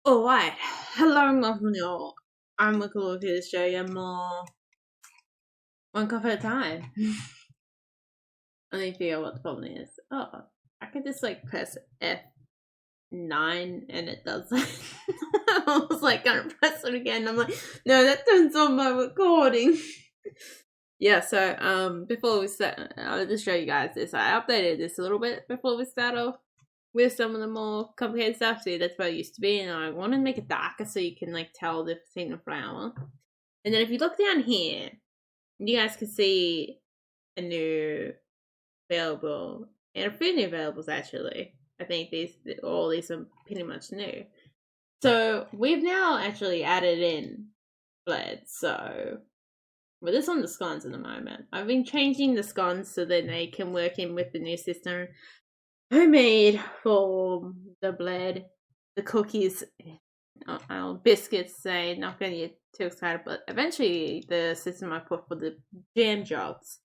Alright, hello and welcome y'all. I'm looking forward to this show you more one cup at a time. I need to figure out what the problem is. Oh, I could just like press F9 and it does that. I was like gonna press it again. I'm like, no, that turns on my recording. Yeah, so before we start, I'll just show you guys this. I updated this a little bit before we start off with some of the more complicated stuff. See, that's what it used to be, and I want to make it darker so you can like tell the difference of flower. And then if you look down here, you guys can see a new available, and a few new availables actually. I think all these are pretty much new. So we've now actually added in bled. So we're just on the scones at the moment. I've been changing the scones so that they can work in with the new system. Homemade for the bled, the cookies, biscuits. Say not going to get too excited, but eventually the system I put for the jam jobs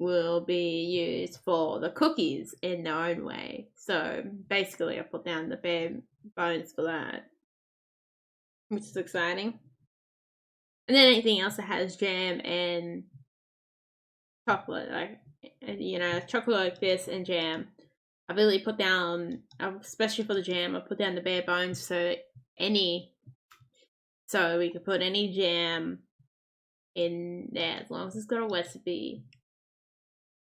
will be used for the cookies in their own way. So basically, I put down the bare bones for that, which is exciting. And then anything else that has jam and chocolate, like chocolate like this and jam. I really put down, especially for the jam, I put down the bare bones so we could put any jam in there as long as it's got a recipe,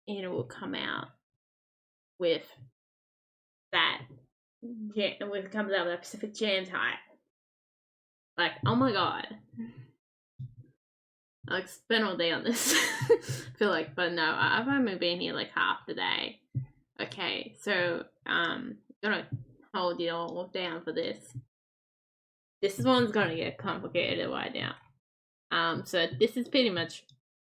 and it will come out with that jam. It comes out with a specific jam type. Like, oh my god, I like spent all day on this. I feel like, but no, I've only been here like half the day. Okay, so gonna hold you all down for this. This one's gonna get complicated right now. So this is pretty much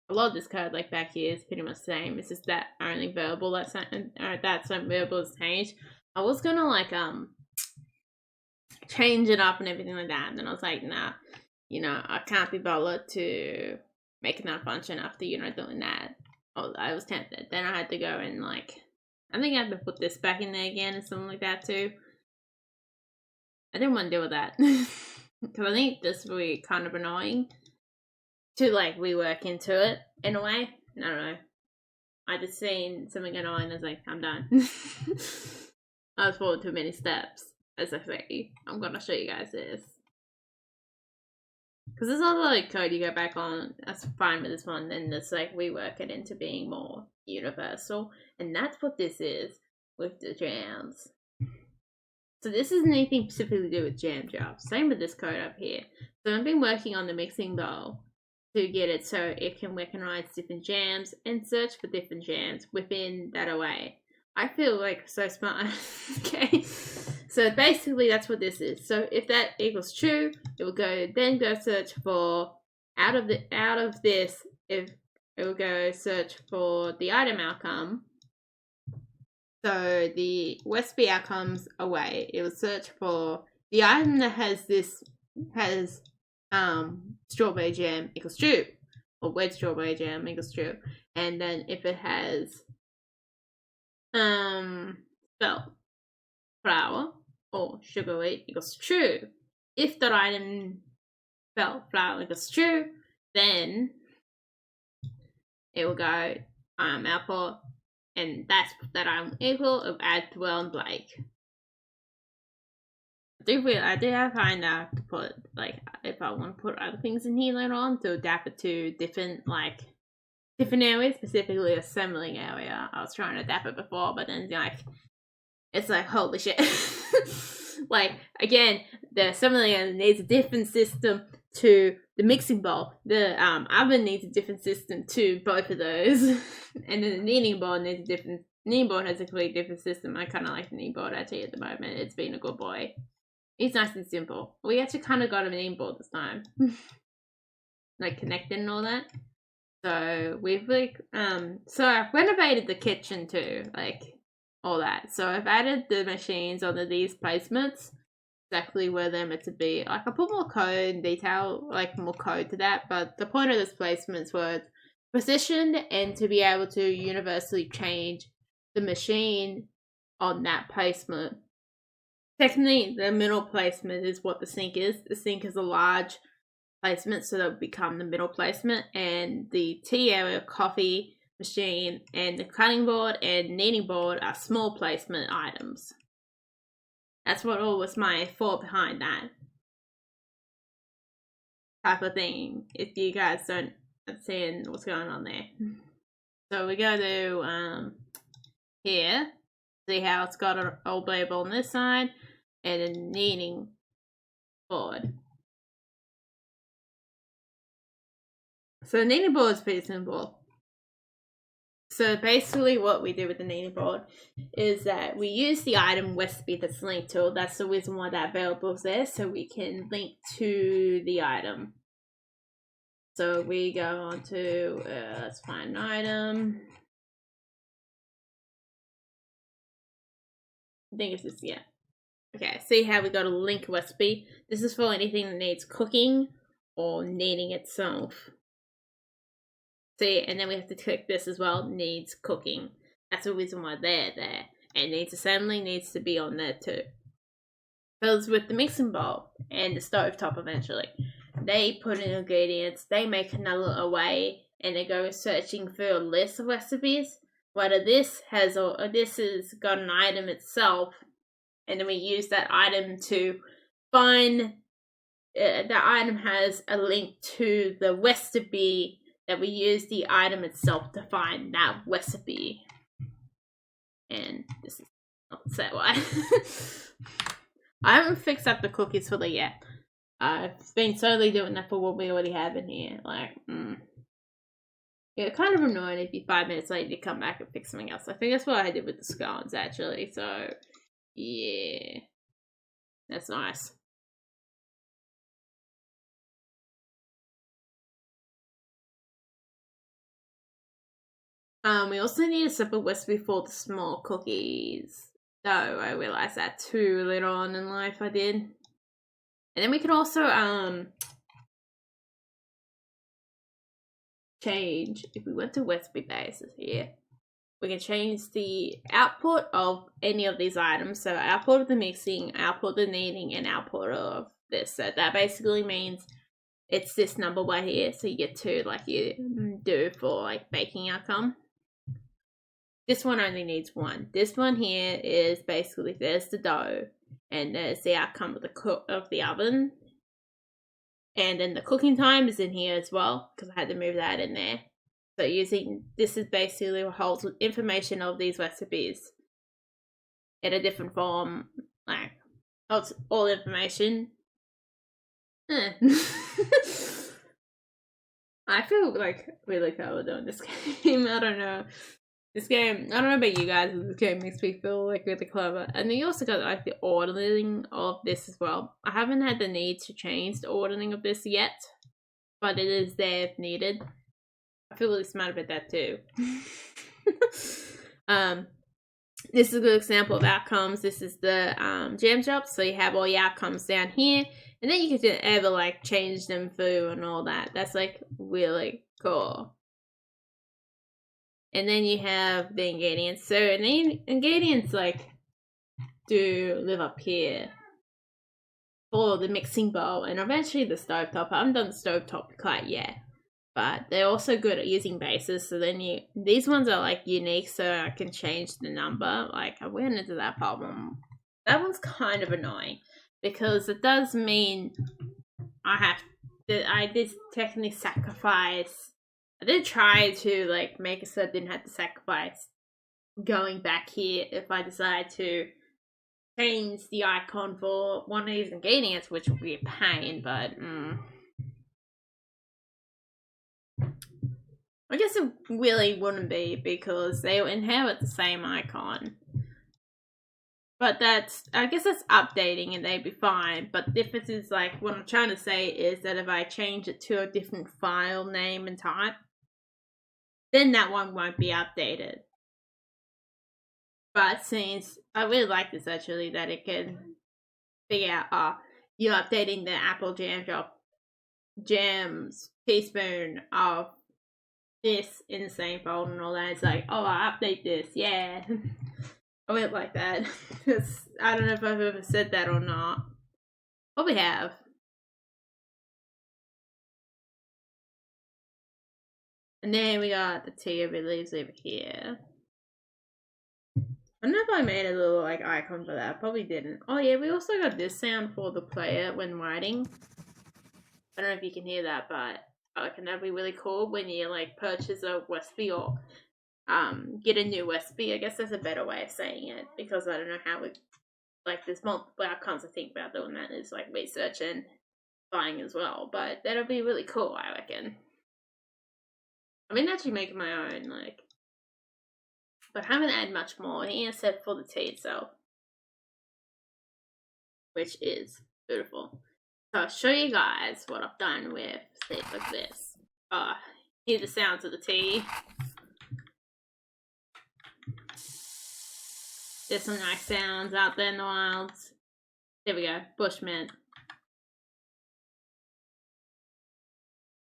a lot of this code, like back here, is pretty much the same. It's just that only variable that's some variable has changed. I was gonna like change it up and everything like that, and then I was like, nah, I can't be bothered to making that function after doing that. Oh, I was tempted. Then I had to go and like, I think I have to put this back in there again or something like that too. I didn't want to deal with that because I think this will be kind of annoying to like rework into it in a way. I don't know. I just seen something annoying and I was like, I'm done. I was forward too many steps. As I say, I'm gonna show you guys this. Because there's not like code you go back on, that's fine with this one, then just like rework it into being more universal. And that's what this is with the jams. So this isn't anything specifically to do with jam jobs. Same with this code up here. So I've been working on the mixing bowl to get it so it can recognize different jams and search for different jams within that array. I feel like so smart. Okay. So basically that's what this is. So if that equals true, it will go search for out of this, if it will go search for the item outcome. So the recipe outcomes away. It will search for the item that has strawberry jam equals true, or red strawberry jam equals true. And then if it has spelt flour or sugar wheat equals true. If that item spelt flour equals true, then it will go output, and that's that item equal of add Dwell and Blake. I do have find out to put like if I want to put other things in here later on to adapt it to different areas, specifically assembling area. I was trying to adapt it before, but then like it's like holy shit. Like again, the assembling area needs a different system to the mixing bowl. The oven needs a different system to both of those, and then the kneading board needs a different. Kneading board has a completely different system. I kind of like the kneading board actually at the moment. It's been a good boy. It's nice and simple. We actually kind of got a kneading board this time, like connected and all that. So we've like so I've renovated the kitchen too, like all that. So I've added the machines onto these placements exactly where they're meant to be. Like I put more code and detail, like more code to that, but the point of this placements was positioned and to be able to universally change the machine on that placement technically the middle placement is what the sink is. The sink is a large placement, so that would become the middle placement, and the tea area, coffee machine, and the cutting board and kneading board are small placement items. That's what all was my thought behind that type of thing, if you guys don't understand what's going on there. So we go to here, see how it's got an old label on this side, and a kneading board. So the kneading board is pretty simple. So basically what we do with the kneading board is that we use the item recipe that's linked to. That's the reason why that available is there, so we can link to the item. So we go on to, let's find an item. I think it's this, yeah. Okay, see how we got a link recipe? This is for anything that needs cooking or kneading itself. See, and then we have to click this as well, needs cooking. That's the reason why they're there. And needs assembly needs to be on there too. Because with the mixing bowl and the stovetop eventually, they put in ingredients, they make another array, and they go searching for a list of recipes. Whether this has got an item itself, and then we use that item to find, that item has a link to the recipe that we use the item itself to find that recipe. And this is not set why. I haven't fixed up the cookies fully yet. I've been slowly doing that for what we already have in here. Like, yeah, kind of annoying if you 5 minutes later you come back and fix something else. I think that's what I did with the scones actually. So, yeah, that's nice. We also need a separate recipe for the small cookies. So I realized that too later on in life I did. And then we can also change, if we went to recipe bases here, we can change the output of any of these items. So output of the mixing, output of the kneading, and output of this. So that basically means it's this number right here. So you get 2 like you do for like baking outcome. This one only needs 1. This one here is basically, there's the dough, and there's the outcome of the oven. And then the cooking time is in here as well, because I had to move that in there. So using, this is basically what holds information of these recipes in a different form, like, holds all information. I feel like really clever doing this game. I don't know. This game, I don't know about you guys, but this game makes me feel like really clever. And then you also got like the ordering of this as well. I haven't had the need to change the ordering of this yet, but it is there if needed. I feel really smart about that too. This is a good example of outcomes. This is the jam shop, so you have all your outcomes down here, and then you can just ever like change them through and all that. That's like really cool. And then you have the ingredients. So the ingredients like do live up here for the mixing bowl and eventually the stovetop. I haven't done the stovetop quite yet, but they're also good at using bases. So then these ones are like unique, so I can change the number. Like I went into that problem. That one's kind of annoying because it does mean I did technically sacrifice. I did try to like make it so I didn't have to sacrifice going back here if I decide to change the icon for one of these ingredients, which would be a pain, but I guess it really wouldn't be because they will inherit the same icon. But I guess that's updating and they'd be fine. But the difference is like, what I'm trying to say is that if I change it to a different file name and type, then that one won't be updated. But since I really like this actually, that it can figure out, you're updating the apple jam shop jams teaspoon of this in the same folder and all that. It's like, oh, I update this, yeah. I went like that. I don't know if I've ever said that or not. Probably have. And then we got the tea over leaves over here. I don't know if I made a little like icon for that. Probably didn't. Oh yeah, we also got this sound for the player when writing. I don't know if you can hear that, but I reckon that'd be really cool when you like purchase a recipe or get a new recipe. I guess that's a better way of saying it, because I don't know how we like there's multiple outcomes I think about doing that is like research and buying as well. But that'll be really cool, I reckon. I've been actually making my own, like, but I haven't added much more here except for the tea itself, which is beautiful. So I'll show you guys what I've done with tea like this. Hear the sounds of the tea. There's some nice sounds out there in the wilds. There we go, bushmint.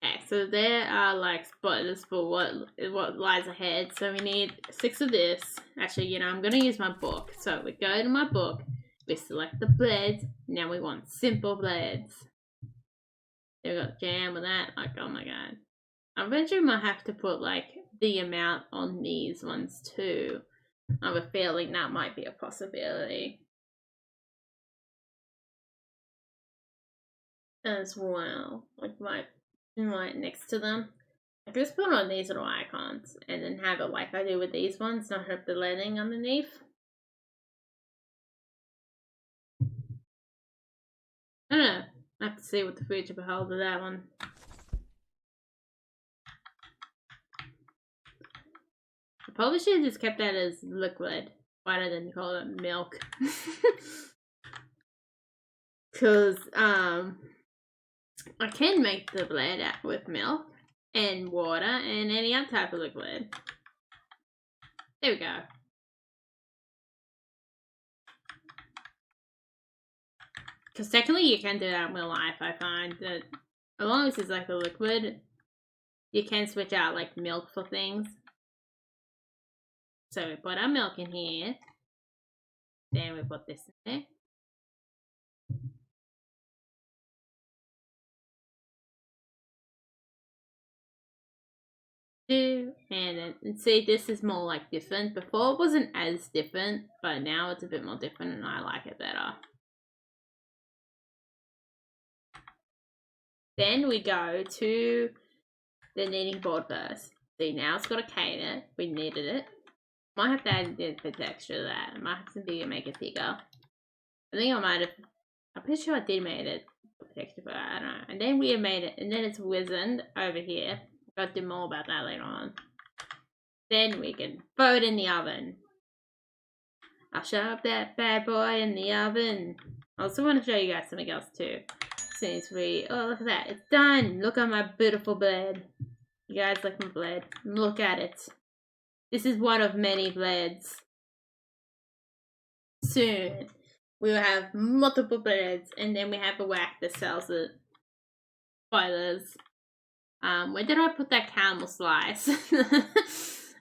Okay, so there are like spoilers for what lies ahead. So we need 6 of this. Actually, you know, I'm gonna use my book. So we go to my book, we select the blades. Now we want simple blades. There we got jam with that. Like, oh my god. I bet you might have to put like the amount on these ones too. I have a feeling that might be a possibility as well. Like right next to them. I just put on these little icons and then have it like I do with these ones, not have the lettering underneath. I don't know. I have to see what the future beholds of that one. I probably should have just kept that as liquid rather than call it milk. Because I can make the blend with milk and water and any other type of liquid. There we go. Because technically you can do that in real life, I find. That as long as it's like a liquid, you can switch out like milk for things. So we put our milk in here. Then we put this in there. And then see, this is more like different. Before it wasn't as different, but now it's a bit more different and I like it better. Then we go to the kneading board first. See, now it's got a K in it. We kneaded it. Might have to add a bit of texture to that. I might have to make it bigger. I think I might have. I'm pretty sure I did make it texture, but I don't know. And then we have made it, and then it's wizened over here. I'll do more about that later on. Then we can throw it in the oven. I'll shove that bad boy in the oven. I also want to show you guys something else too. Since oh, look at that, it's done. Look at my beautiful blade. You guys like my blade? Look at it. This is one of many blades. Soon we will have multiple blades, and then we have a whack that sells it. Spoilers. Where did I put that caramel slice? I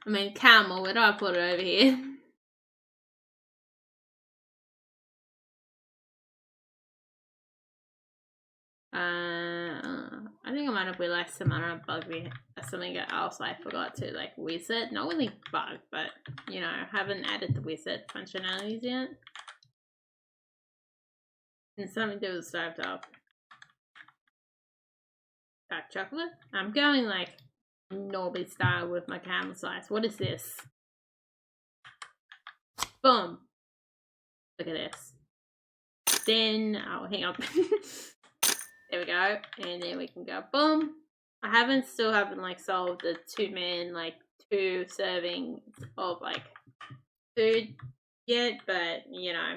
mean caramel, where did I put it over here? I think I might have realized some other bug something else I forgot to like reset. Not really bug, but you know, I haven't added the reset functionalities yet. And something to do with stovetop. Dark chocolate? I'm going like Norby style with my caramel slice. What is this? Boom! Look at this. Then, oh, hang on. There we go. And then we can go boom. I still haven't like solved the 2-man, like 2 servings of like food yet, but you know,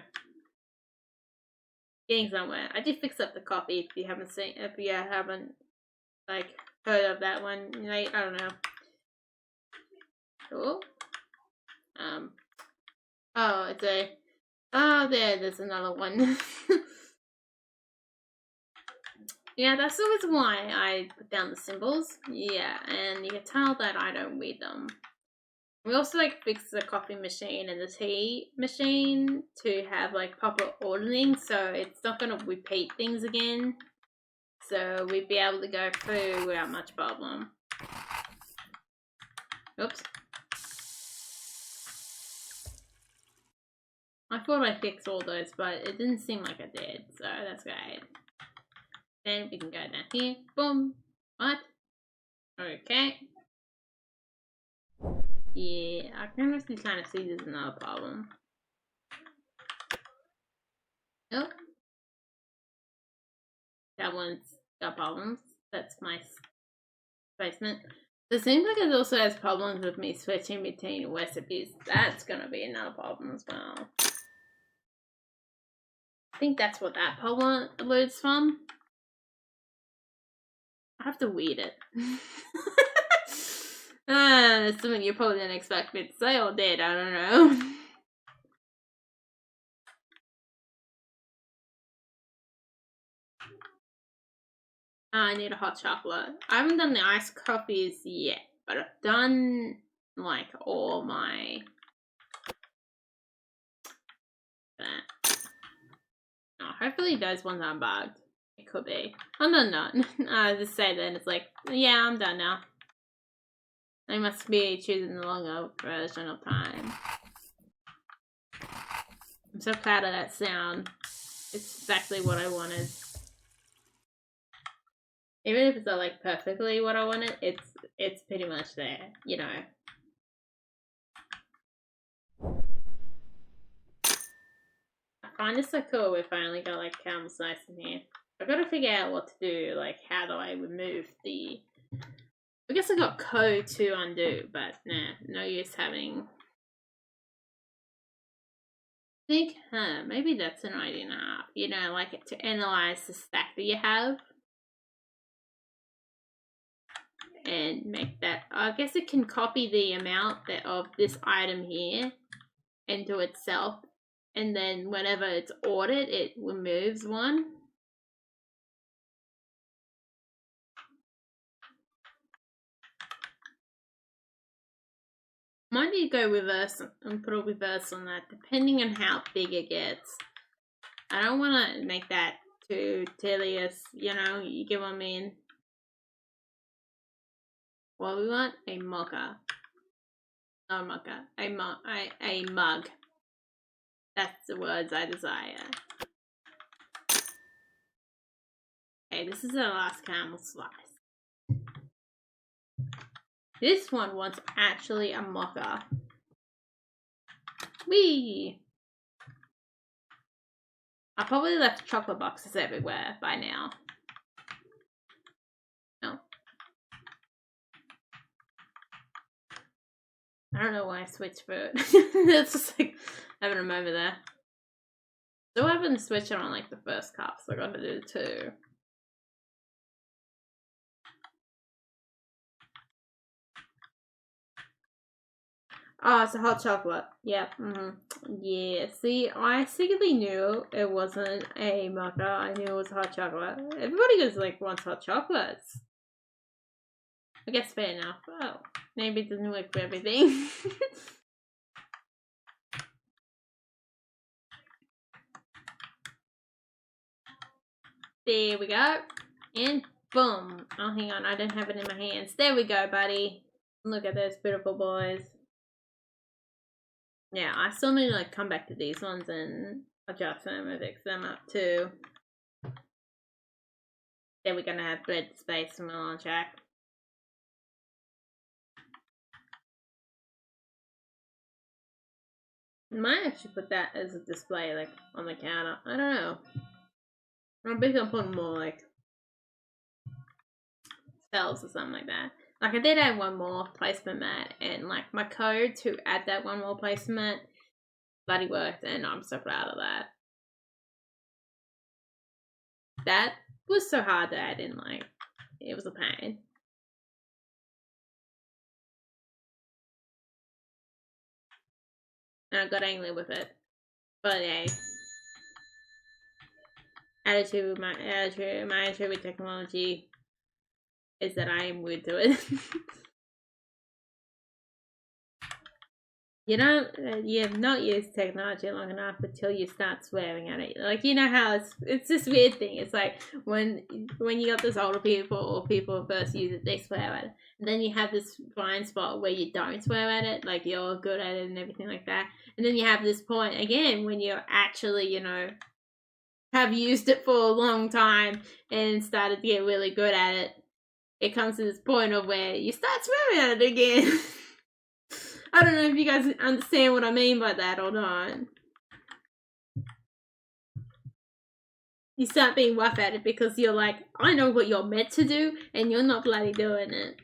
getting somewhere. I did fix up the coffee if you haven't like heard of that one. Like, I don't know. Cool. Oh, there's another one. Yeah, that's the reason why I put down the symbols. Yeah, and you can tell that I don't read them. We also like fixed the coffee machine and the tea machine to have like proper ordering, so it's not gonna repeat things again. So we'd be able to go through without much problem. Oops. I thought I fixed all those, but it didn't seem like I did, so that's great. Then we can go down here. Boom. What? Okay. Yeah, I can actually kind of see there's another problem. Nope. That one's got problems. That's my placement. It seems like it also has problems with me switching between recipes. That's gonna be another problem as well. I think that's what that problem alludes from. I have to weed it. That's something you probably didn't expect me to say or did, I don't know. I need a hot chocolate. I haven't done the iced coffees yet, but I've done like all my oh, hopefully those ones aren't bugged. It could be. I'm done. I just say then it's like, yeah, I'm done now. I must be choosing the longer version of time. I'm so proud of that sound. It's exactly what I wanted. Even if it's not like perfectly what I wanted, it's pretty much there, you know. I find this so cool. We finally got like caramel slice in here. I've got to figure out what to do. Like, how do I remove the? I guess I got code to undo, but nah, no use having. I think, maybe that's an idea enough. You know, like to analyze the stack that you have. And make that, I guess it can copy the amount that of this item here into itself, and then whenever it's ordered it removes one. Might need to go reverse and put a reverse on that depending on how big it gets. I don't want to make that too tedious, you know, you get what I mean. What we want? A mocha. Not a mocha. A mug. That's the words I desire. Okay, this is the last caramel slice. This one wants actually a mocha. Whee! I probably left chocolate boxes everywhere by now. No. I don't know why I switched for it. It's just like having a moment there. So I haven't switched it on like the first cup, so I gotta do two. Oh, it's a hot chocolate. Yeah. Yeah. See, I secretly knew it wasn't a mocha. I knew it was hot chocolate. Everybody goes like wants hot chocolates. I guess fair enough. Oh, maybe it doesn't work for everything. There we go. And boom. Oh, hang on. I don't have it in my hands. There we go, buddy. Look at those beautiful boys. Yeah, I still need to like come back to these ones and adjust them and fix them up too. Then we're gonna have bread space and we're on track. Might actually put that as a display like on the counter. I don't know. I'm big on putting more like cells or something like that. Like I did add one more placement mat, and like my code to add that one more placement bloody worked, and I'm so proud of that. That was so hard to add in, like it was a pain. And I got angry with it. But yeah. My attitude with technology is that I am weird to it. you don't, you have not used technology long enough until you start swearing at it. Like, you know how it's this weird thing. It's like when you got those older people or people who first use it, they swear at it. And then you have this blind spot where you don't swear at it, like you're good at it and everything like that. And then you have this point again when you're actually, you know, have used it for a long time and started to get really good at it. It comes to this point of where you start swearing at it again. I don't know if you guys understand what I mean by that or not. You start being rough at it because you're like, I know what you're meant to do and you're not bloody doing it.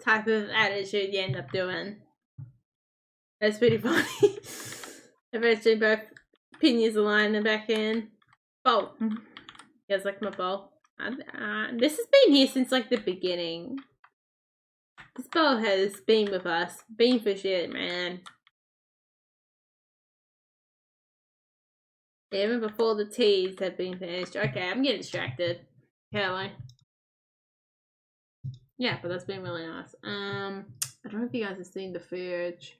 Type of attitude you end up doing. That's pretty funny. Eventually both opinions align in the back end. Bowl. You guys like my bowl? This has been here since like the beginning. This bowl has been with us. Been for shit, man. Even before the teas have been finished. Okay, I'm getting distracted. Kelly. Yeah, but that's been really nice. I don't know if you guys have seen the fridge.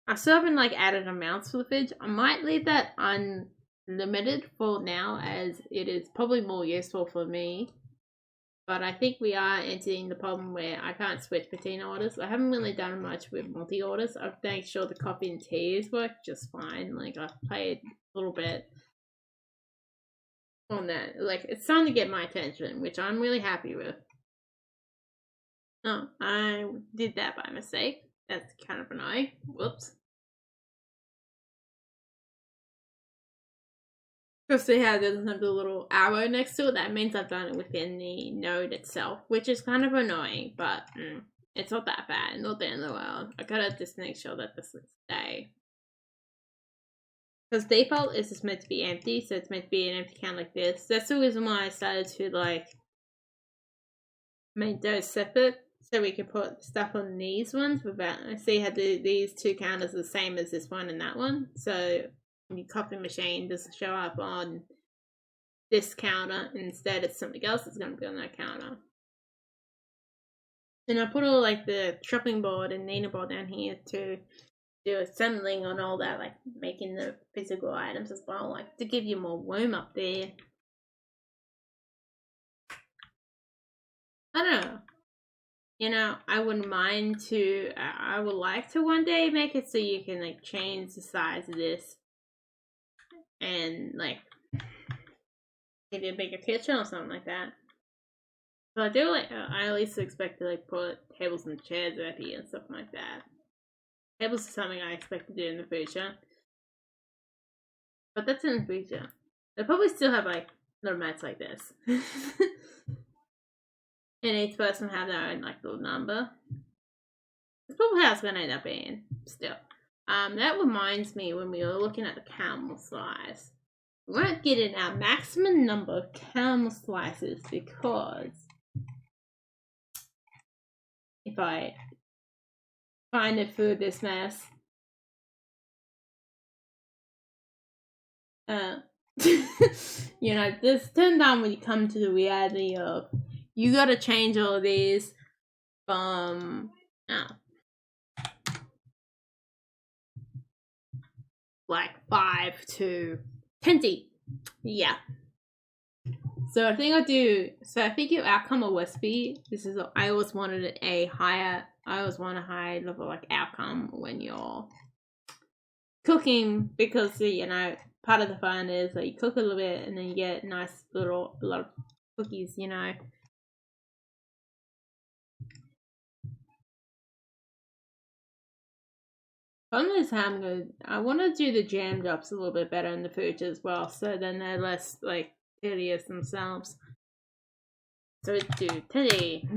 I still haven't like added amounts for the fridge. I might leave that unlimited for now as it is probably more useful for me. But I think we are entering the problem where I can't switch between orders. I haven't really done much with multi-orders. I've made sure the coffee and teas work just fine. Like, I've played a little bit on that. Like, it's starting to get my attention, which I'm really happy with. Oh, I did that by mistake. That's kind of annoying. Whoops. Because see how it doesn't have the little arrow next to it, that means I've done it within the node itself, which is kind of annoying, but it's not that bad, not the end of the world. I gotta just make sure that this will stay. Because default is just meant to be empty, so it's meant to be an empty count like this. That's the reason why I started to like make those separate, so we can put stuff on these ones without, see how these two counters are the same as this one and that one, so your copy machine doesn't show up on this counter. Instead, it's something else that's going to be on that counter. And I put all like the chopping board and kneading board down here to do assembling on all that, like making the physical items as well, like to give you more room up there. I don't know. You know, I wouldn't mind to, I would like to one day make it so you can like change the size of this and like give you a bigger kitchen or something like that. So I do like, I at least expect to like put tables and chairs out here and stuff like that. Tables is something I expect to do in the future. But that's in the future. They'll probably still have like little mats like this. And each person will have their own like little number. That's probably how it's gonna end up being still. That reminds me when we were looking at the caramel slice. We weren't getting our maximum number of caramel slices because if I find it through this mess, you know, this turn down when you come to the reality of you gotta change all of these from like 5 to 20. Yeah. So I think your outcome or recipe, this is, I always wanted a higher level like outcome when you're cooking, because you know, part of the fun is that you cook a little bit and then you get a lot of cookies, you know. Problem is how I want to do the jam drops a little bit better in the future as well, so then they're less like tedious themselves. So we do teddy.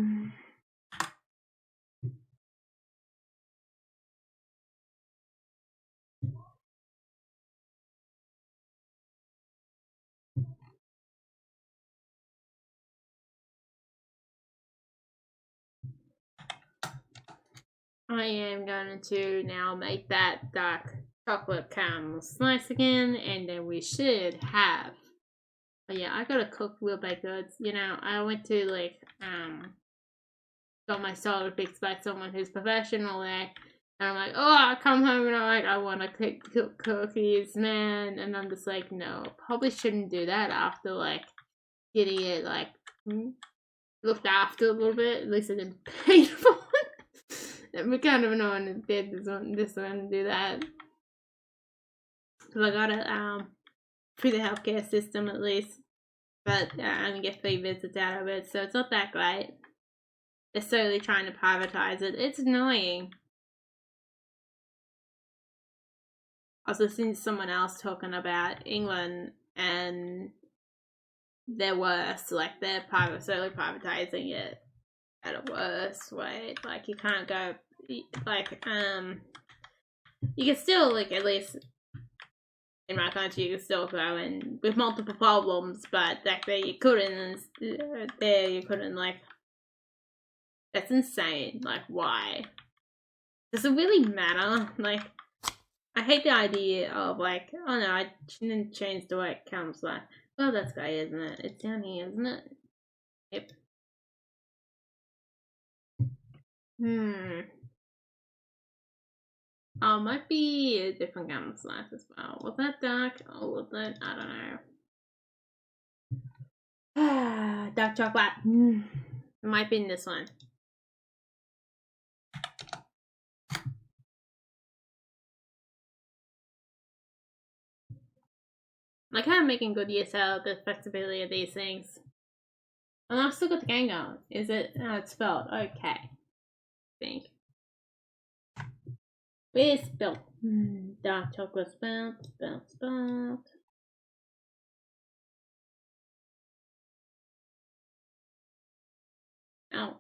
I am going to now make that dark chocolate caramel slice again, and then we should have. But yeah, I gotta cook real baked goods. You know, I went to like got my solar fixed by someone who's professional there. And I'm like, oh, I come home and I'm like, I want to cook cookies, man. And I'm just like, no, probably shouldn't do that after, like, getting it, like, looked after a little bit. At least I didn't pay for it. It'd be kind of annoying if they did this one and do that. Because I got it through the healthcare system at least. But I only get 3 visits out of it, so it's not that great. They're slowly trying to privatize it. It's annoying. I was listening to someone else talking about England, and they're worse. Like, they're slowly privatizing it at a worse way. Like, you can't go, like, you can still, like, at least in my country, you can still go in with multiple problems, but back there you couldn't, and there you couldn't, like, that's insane. Like, why? Does it really matter? Like, I hate the idea of, like, oh no, I shouldn't change the way it comes. Like, well, that's great, isn't it? It's down here, isn't it? Yep. Oh, it might be a different gum slice as well. Was that dark? Or was it? I don't know. Dark chocolate. It might be in this one. Like, I'm making good use out of the flexibility of these things. And I've still got the game going. Is it? Oh, it's spelled. Okay. I think. Where's spelled? Dark chocolate spelled. Oh.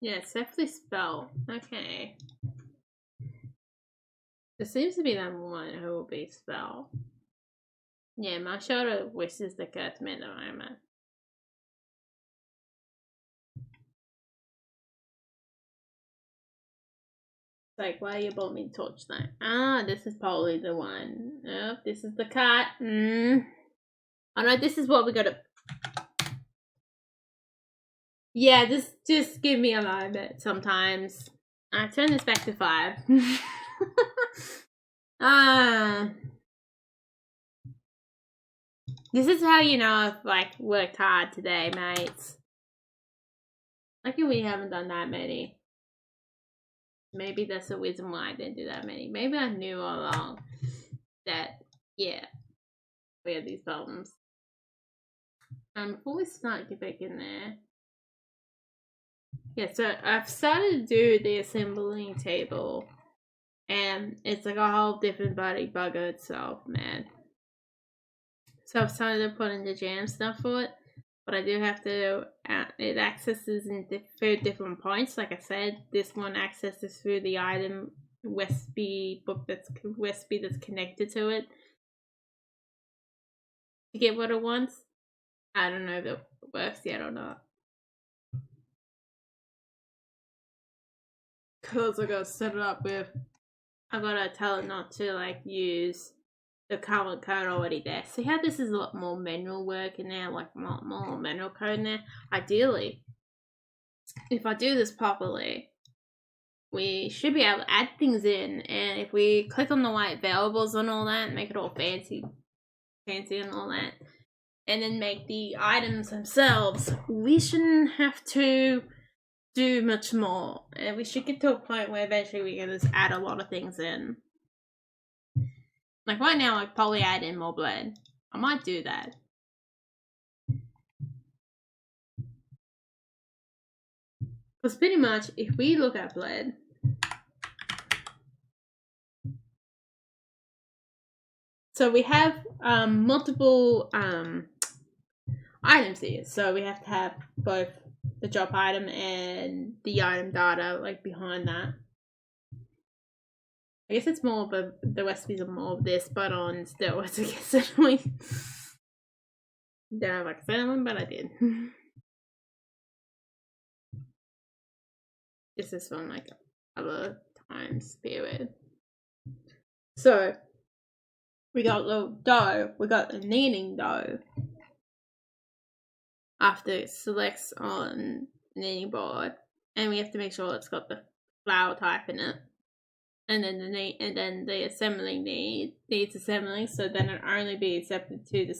Yeah, it's definitely spelled. Okay. There seems to be that one who will be spelled. Yeah, my shoulder wishes the cat to me at the moment. Like, why you bought me torch though? Ah, this is probably the one. Oh, this is the cat. Oh no, this is what we gotta. Yeah, just give me a moment sometimes. I turn this back to 5. This is how you know I've, like, worked hard today, mates. Lucky we haven't done that many. Maybe that's the reason why I didn't do that many. Maybe I knew all along that, yeah, we had these problems. Before we start, get back in there. Yeah, so I've started to do the assembling table, and it's like a whole different body bugger itself, man. So I've started to put in the jam stuff for it, but I do have to, it accesses in through different points. Like I said, this one accesses through the item USB book that's connected to it to get what it wants. I don't know if it works yet or not. Cause I gotta set it up with, I gotta tell it not to, like, use the current code already there. See how this is a lot more manual work in there, like more manual code in there? Ideally, if I do this properly, we should be able to add things in, and if we click on the white variables and all that, make it all fancy and all that, and then make the items themselves, we shouldn't have to do much more. And we should get to a point where eventually we can just add a lot of things in. Like right now, I'd probably add in more blend. I might do that. Because pretty much, if we look at blend, so we have multiple items here. So we have to have both the drop item and the item data, like, behind that. I guess it's more of the recipes are more of this, but on steroids, I guess. Anyway. Don't have like a one, but I did. this is from like other times period. So we got the dough, we got the kneading dough. After it selects on kneading board, and we have to make sure it's got the flour type in it. And then the assembling needs assembling, so then it only be accepted to the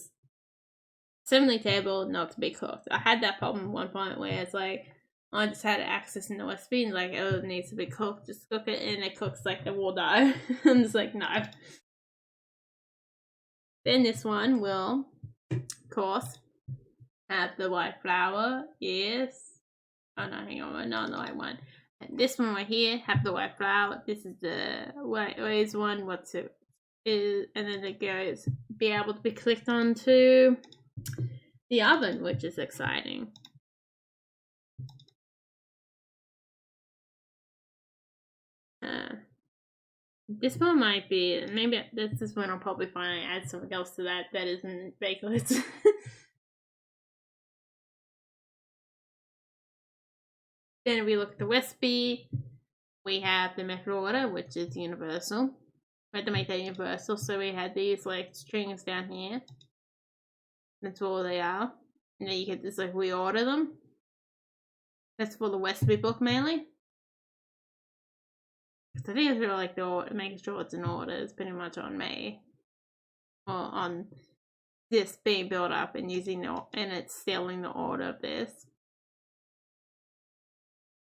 assembly table, not to be cooked. I had that problem at one point where it's like I just had access in the recipe and like, oh, it needs to be cooked, just cook it, and it cooks like the raw dough. I'm just like, no. Then this one will, of course, have the white flour. Yes. Oh no, hang on, not the right one. And this one right here, have the white flour. This is the white raised one. What's it is, and then it goes be able to be clicked onto the oven, which is exciting. This one might be, maybe this is when I'll probably finally add something else to that isn't bakeless. Then if we look at the recipe, we have the method order, which is universal. We had to make that universal, so we had these like strings down here. That's all they are. And then you can just like reorder them. That's for the recipe book mainly. Because I think it's really like the order, making sure it's in order is pretty much on me. Or on this being built up and using the, and it's stealing the order of this.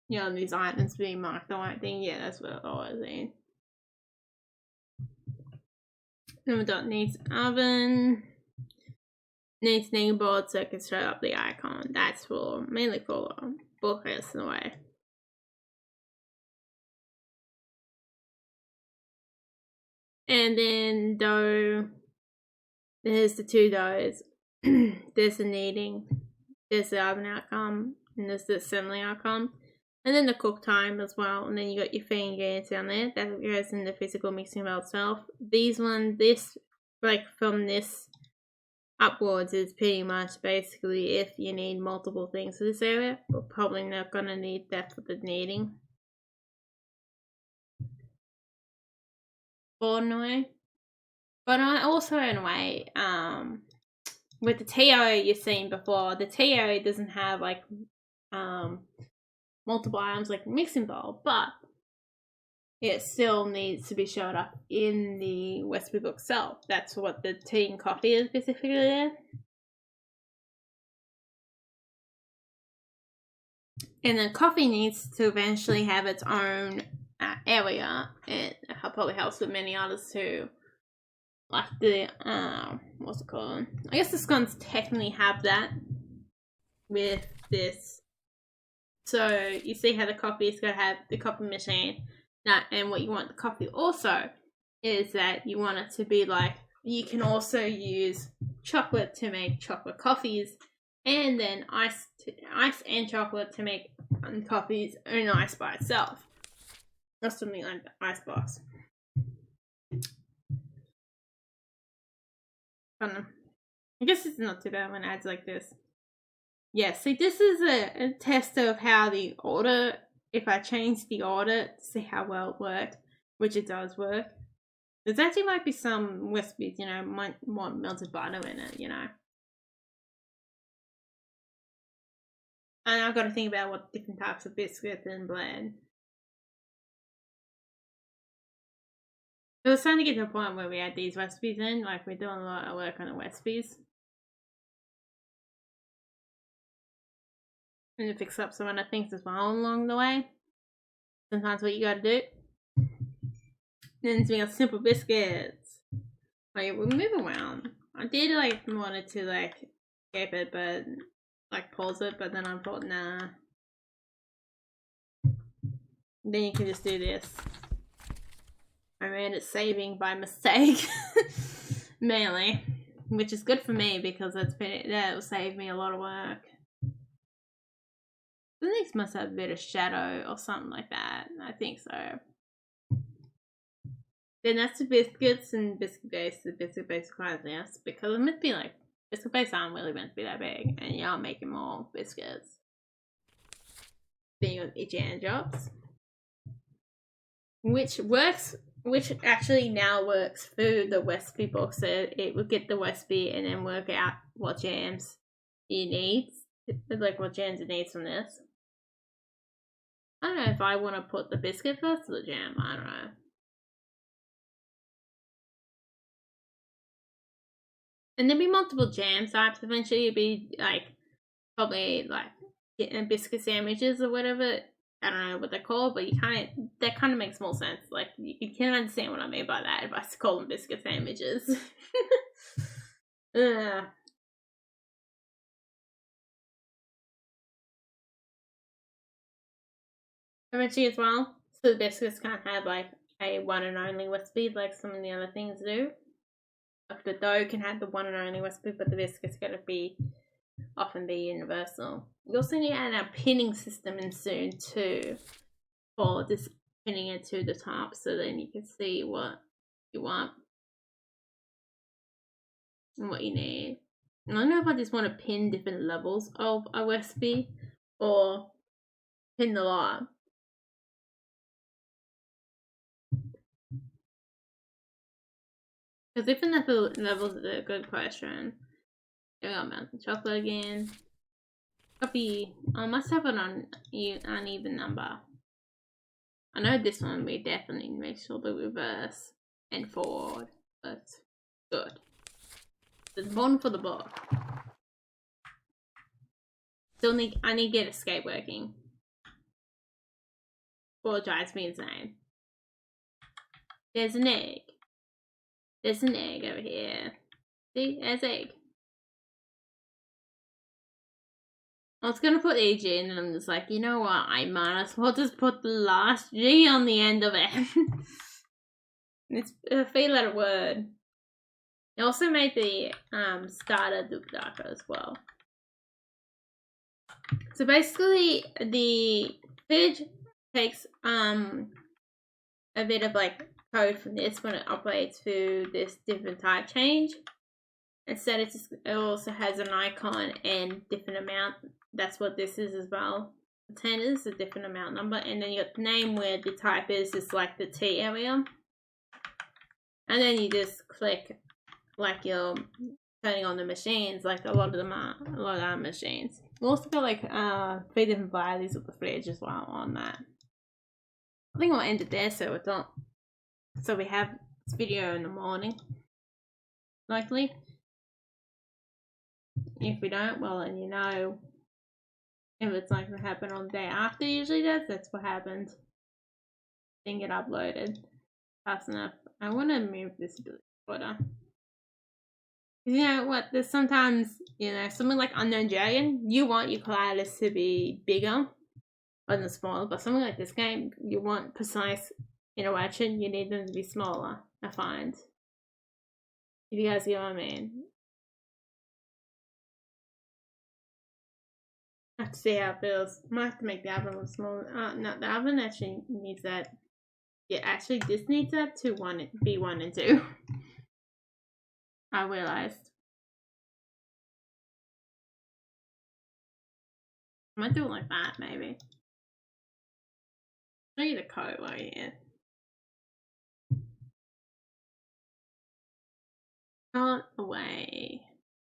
You know, these items being marked the right thing. Yeah, that's what it was in. Then we got needs oven. Needs kneading board so it can show up the icon. That's for mainly for bookers in a way. And then dough. There's the two doughs. There's the kneading. There's the oven outcome. And there's the assembly outcome. And then the cook time as well. And then you got your feed ingredients down there. That goes in the physical mixing bowl itself. These one, this, like from this upwards is pretty much basically if you need multiple things for this area. We're probably not going to need that for the kneading. Board in a way. But I also in a way, with the TO you've seen before, the TO doesn't have like multiple items like the mixing bowl, but it still needs to be showed up in the recipe book itself. That's what the tea and coffee is specifically there. And then coffee needs to eventually have its own area. It probably helps with many others too. Like the, what's it scone? I guess the scones technically have that with this. So you see how the coffee is going to have the coffee machine. Now, and what you want the coffee also is that you want it to be like, you can also use chocolate to make chocolate coffees, and then ice and chocolate to make coffees and ice by itself. Or something like the icebox. I don't know. I guess it's not too bad when it adds like this. Yeah, see, this is a test of how the order, if I change the order, see how well it worked, which it does work. There's actually might be some recipes, you know, might want melted butter in it, you know. And I've got to think about what different types of biscuits and blend. It was starting to get to a point where we had these recipes in, like we're doing a lot of work on the recipes. And to fix up some other things as well along the way. Sometimes what you gotta do. Then we got simple biscuits. Like we move around. I did like wanted to like escape it, but like pause it, but then I thought nah. Then you can just do this. I ran it saving by mistake. Mainly. Which is good for me because that will save me a lot of work. The next must have a bit of shadow or something like that. I think so. Then that's the biscuits and biscuit base. The biscuit base requires this because it meant to be like, biscuit base aren't really meant to be that big, and you are making more biscuits. Then you got itchy hand jobs. which actually now works through the recipe book, so it would get the recipe and then work out what jams you need, like what jams it needs from this. I don't know if I want to put the biscuit first or the jam, I don't know. And there'd be multiple jam types eventually. It'd be like probably like biscuit sandwiches or whatever. I don't know what they're called, but that kind of makes more sense. Like you can understand what I mean by that if I call them biscuit sandwiches. Eventually as well, so the biscuits can't have like a one and only recipe like some of the other things do. Like the dough can have the one and only recipe, but the biscuits gotta often be universal. We also need to add our pinning system in soon too, for just pinning it to the top, so then you can see what you want and what you need. And I don't know if I just want to pin different levels of a recipe or pin the lot. Because different levels is a good question. Here we go, man. Chocolate again. Copy. I must have an uneven number. I know this one we definitely make sure the reverse and forward, but good. It's important for the book. I need to get escape working. Or drives me insane. There's an egg. There's an egg over here. See, there's egg. I was gonna put EG in and I'm just like, you know what, I might as well just put the last G on the end of it. It's a 3-letter word. It also made the starter look darker as well. So basically the fridge takes a bit of like code from this when it operates through this different type change. Instead it also has an icon and different amount. That's what this is as well. The 10 is a different amount number, and then you got the name where the type is like the T area. And then you just click like you're turning on the machines, like a lot of our machines. We also got like 3 different varieties of the fridge as well on that. I think we'll end it there so we have this video in the morning. Likely. If we don't, well then you know. If it's like to happen on the day after, usually that's what happened. Didn't get uploaded fast enough. I want to move this a bit further. You know what? There's sometimes, you know, something like Unknown Dragon, you want your colliders to be bigger rather than smaller, but something like this game, you want precise interaction, you need them to be smaller, I find. If you guys get what I mean. I have to see how it feels. Might have to make the oven a little smaller. No, the oven actually needs that. Yeah, actually this needs that to be 1 and 2. I realized. I might do it like that, maybe. Show you the code right here. Not away.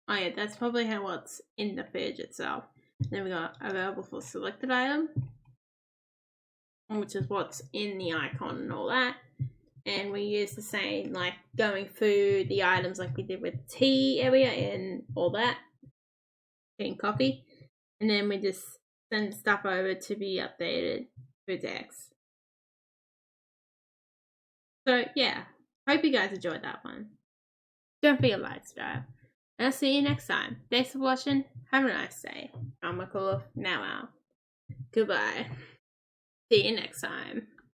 Oh yeah, that's probably how what's in the fridge itself. Then we got available for selected item, which is what's in the icon and all that. And we use the same, like going through the items like we did with the tea area and all that. Getting coffee. And then we just send stuff over to be updated through Dex. So yeah, hope you guys enjoyed that one. Don't forget to like, subscribe. And I'll see you next time. Thanks for watching. Have a nice day. I'm Redcollarwolf, now out. Goodbye. See you next time.